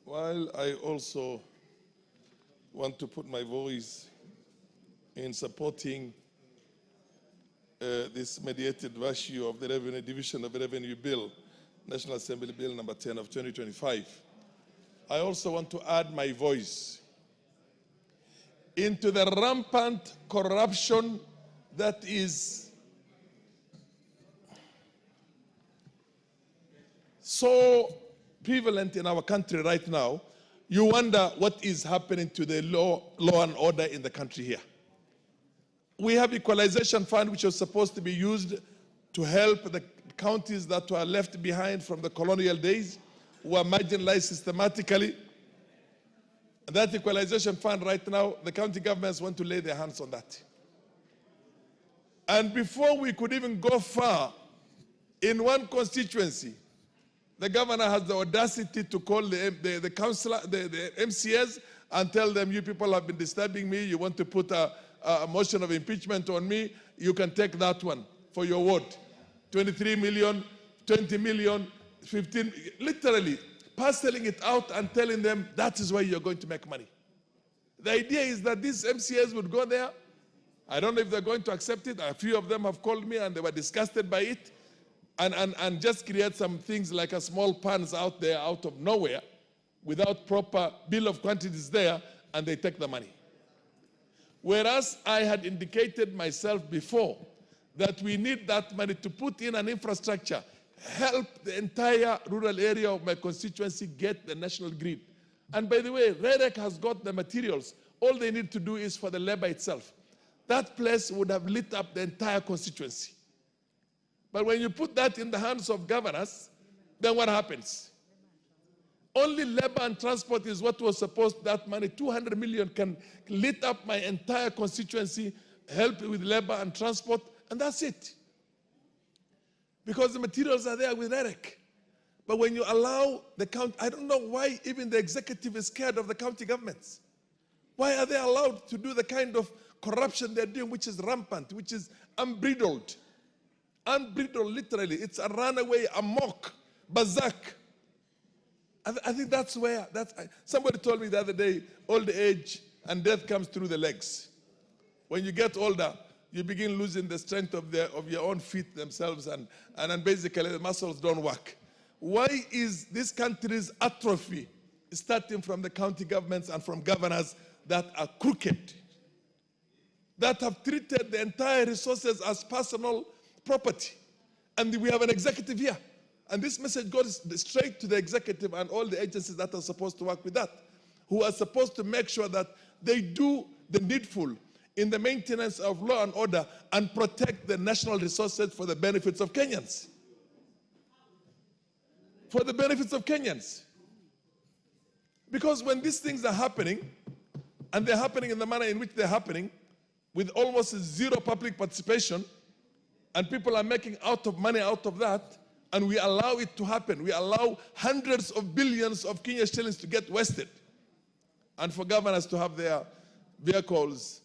While I also want to put my voice in supporting this mediated issue of the Revenue Division of the Revenue Bill, National Assembly Bill number 10 of 2025, I also want to add my voice into the rampant corruption that is so prevalent in our country right now. You wonder what is happening to the law and order in the country here. We have equalization fund, which was supposed to be used to help the counties that were left behind from the colonial days, who are marginalized systematically. And that equalization fund right now, the county governments want to lay their hands on that. And before we could even go far, in one constituency, the governor has the audacity to call the councillor, the MCAs, and tell them, you people have been disturbing me, you want to put a motion of impeachment on me, you can take that one for your ward. 23 million, 20 million, 15, literally parceling it out and telling them that is where you're going to make money. The idea is that these MCAs would go there. I don't know if they're going to accept it. A few of them have called me and they were disgusted by it. And just create some things like a small pans out there out of nowhere without proper bill of quantities there, and they take the money. Whereas I had indicated myself before that we need that money to put in an infrastructure, help the entire rural area of my constituency get the national grid. And by the way, REREC has got the materials. All they need to do is for the labor itself. That place would have lit up the entire constituency. But when you put that in the hands of governors, then what happens? Only labor and transport is what was supposed, that money, 200 million can lit up my entire constituency, help with labor and transport, and that's it. Because the materials are there with REREC. But when you allow the county, I don't know why even the executive is scared of the county governments. Why are they allowed to do the kind of corruption they're doing, which is rampant, which is unbridled? Unbridled, literally. It's a runaway, amok, berserk. I think that's where, somebody told me the other day, old age and death comes through the legs. When you get older, you begin losing the strength of your own feet themselves, and basically the muscles don't work. Why is this country's atrophy starting from the county governments and from governors that are crooked, that have treated the entire resources as personal property? And we have an executive here. And this message goes straight to the executive and all the agencies that are supposed to work with that, who are supposed to make sure that they do the needful in the maintenance of law and order and protect the national resources for the benefits of Kenyans. For the benefits of Kenyans. Because when these things are happening, and they're happening in the manner in which they're happening, with almost zero public participation, and people are making money out of that, and we allow it to happen. We allow hundreds of billions of Kenya shillings to get wasted, and for governors to have their vehicles,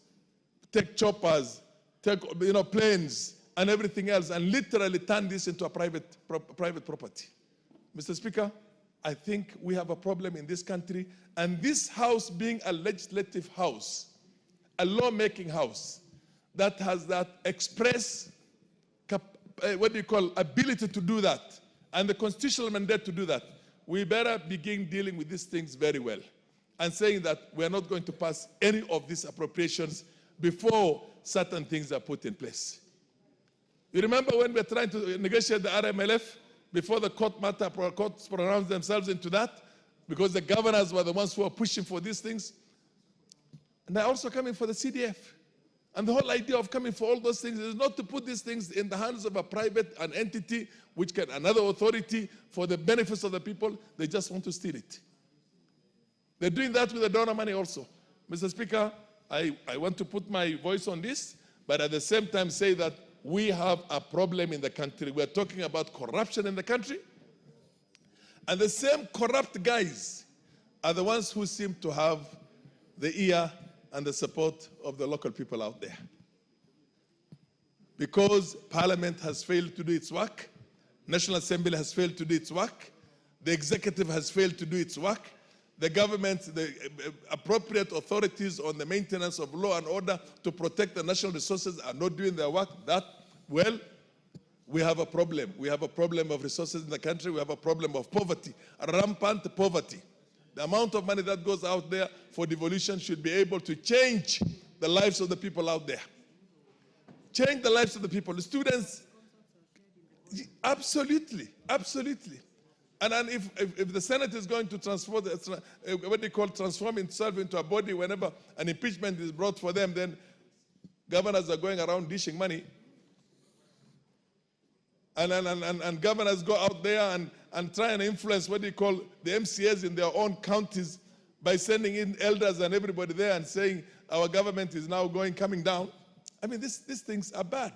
take choppers, take planes, and everything else, and literally turn this into a private property. Mr. Speaker, I think we have a problem in this country, and this house being a legislative house, a lawmaking house that has that express ability to do that, and the constitutional mandate to do that, we better begin dealing with these things very well and saying that we're not going to pass any of these appropriations before certain things are put in place. You remember when we were trying to negotiate the RMLF before the courts pronounced themselves into that, because the governors were the ones who were pushing for these things, and they're also coming for the CDF. And the whole idea of coming for all those things is not to put these things in the hands of an entity, which can, another authority for the benefits of the people. They just want to steal it. They're doing that with the donor money also. Mr. Speaker, I want to put my voice on this, but at the same time say that we have a problem in the country. We're talking about corruption in the country. And the same corrupt guys are the ones who seem to have the ear and the support of the local people out there. Because Parliament has failed to do its work, National Assembly has failed to do its work, The executive has failed to do its work. The government, the appropriate authorities on the maintenance of law and order to protect the national resources are not doing their work. Well, we have a problem. We have a problem of resources in the country. We have a problem of poverty, rampant poverty. The amount of money that goes out there for devolution should be able to change the lives of the people out there. Change the lives of the people. The students, absolutely, absolutely. And if the Senate is going to transform itself into a body whenever an impeachment is brought for them, then governors are going around dishing money. And governors go out there and try and influence the MCAs in their own counties by sending in elders and everybody there and saying our government is now coming down. I mean, these things are bad.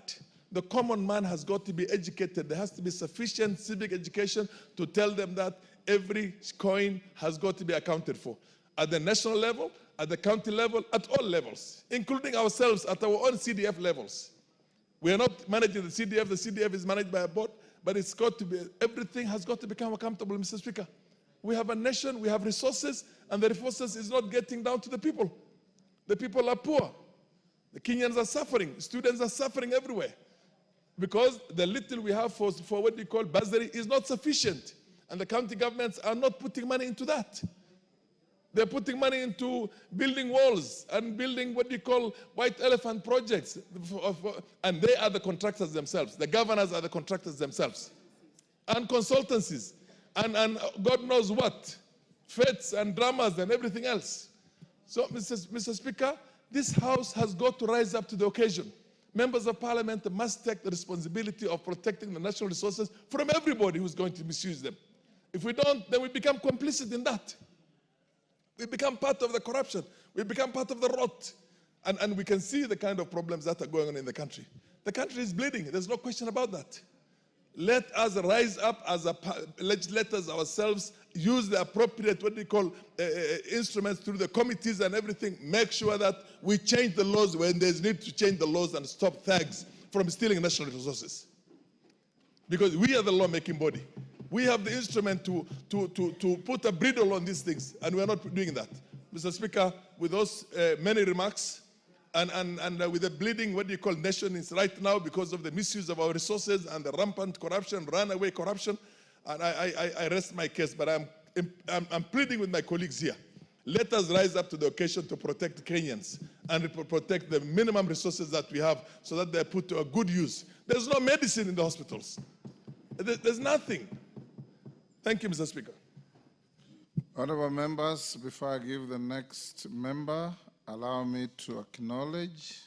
The common man has got to be educated. There has to be sufficient civic education to tell them that every coin has got to be accounted for. At the national level, at the county level, at all levels, including ourselves at our own CDF levels. We are not managing the CDF is managed by a board, but it's got to be, everything has got to become accountable, Mr. Speaker. We have a nation, we have resources, and the resources is not getting down to the people. The people are poor. The Kenyans are suffering. Students are suffering everywhere. Because the little we have for what we call bursary is not sufficient. And the county governments are not putting money into that. They're putting money into building walls and building what we call white elephant projects. And they are the contractors themselves. The governors are the contractors themselves. And consultancies. And God knows what. Feds and dramas and everything else. So, Mr. Speaker, this House has got to rise up to the occasion. Members of Parliament must take the responsibility of protecting the national resources from everybody who's going to misuse them. If we don't, then we become complicit in that. We become part of the corruption. We become part of the rot. And we can see the kind of problems that are going on in the country. The country is bleeding. There's no question about that. Let us rise up as legislators ourselves, use the appropriate, what we call, instruments through the committees and everything. Make sure that we change the laws when there's need to change the laws and stop thugs from stealing national resources. Because we are the lawmaking body. We have the instrument to put a bridle on these things, and we're not doing that. Mr. Speaker, with those many remarks, and with the bleeding, what do you call, nation is right now because of the misuse of our resources and the rampant corruption, runaway corruption, and I rest my case, but I'm pleading with my colleagues here. Let us rise up to the occasion to protect Kenyans and to protect the minimum resources that we have so that they're put to a good use. There's no medicine in the hospitals. There's nothing. Thank you, Mr. Speaker. Honorable members, before I give the next member, allow me to acknowledge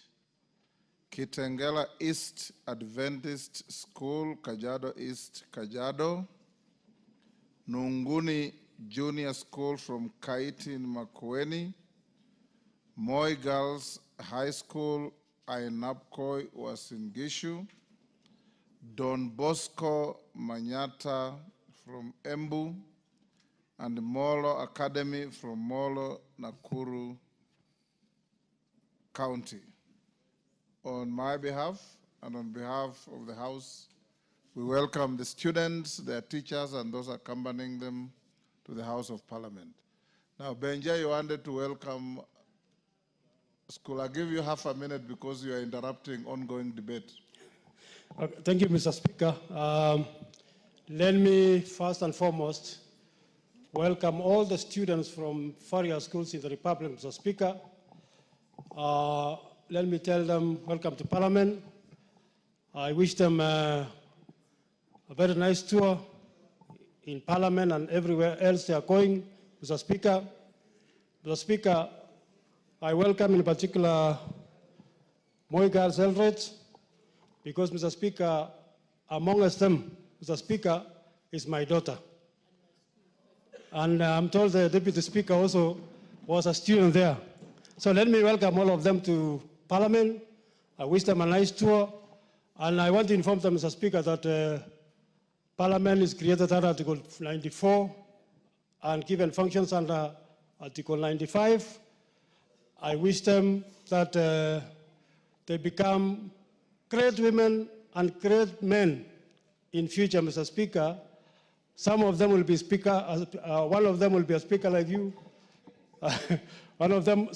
Kitengela East Adventist School, Kajiado East, Kajiado, Nunguni Junior School from Kaiti in Makueni, Moi Girls High School, Ainapkoi, Uasin Gishu, Don Bosco Manyata from Embu, and Molo Academy from Molo, Nakuru County. On my behalf and on behalf of the House, we welcome the students, their teachers, and those accompanying them to the House of Parliament. Now, Benja, you wanted to welcome school. I'll give you half a minute because you are interrupting ongoing debate. Okay, thank you, Mr. Speaker. Let me first and foremost welcome all the students from Farah schools in the Republic, Mr. Speaker. Let me tell them welcome to Parliament. I wish them a very nice tour in Parliament and everywhere else they are going, Mr. Speaker. Mr. Speaker, I welcome in particular Moi Girls Eldred, because, Mr. Speaker, amongst them, Mr. Speaker, is my daughter. And I'm told the Deputy Speaker also was a student there. So let me welcome all of them to Parliament. I wish them a nice tour. And I want to inform them, Mr. Speaker, that Parliament is created under Article 94 and given functions under Article 95. I wish them that they become great women and great men in future, Mr. Speaker, Some of them will be speaker, one of them will be a speaker like you. Some of them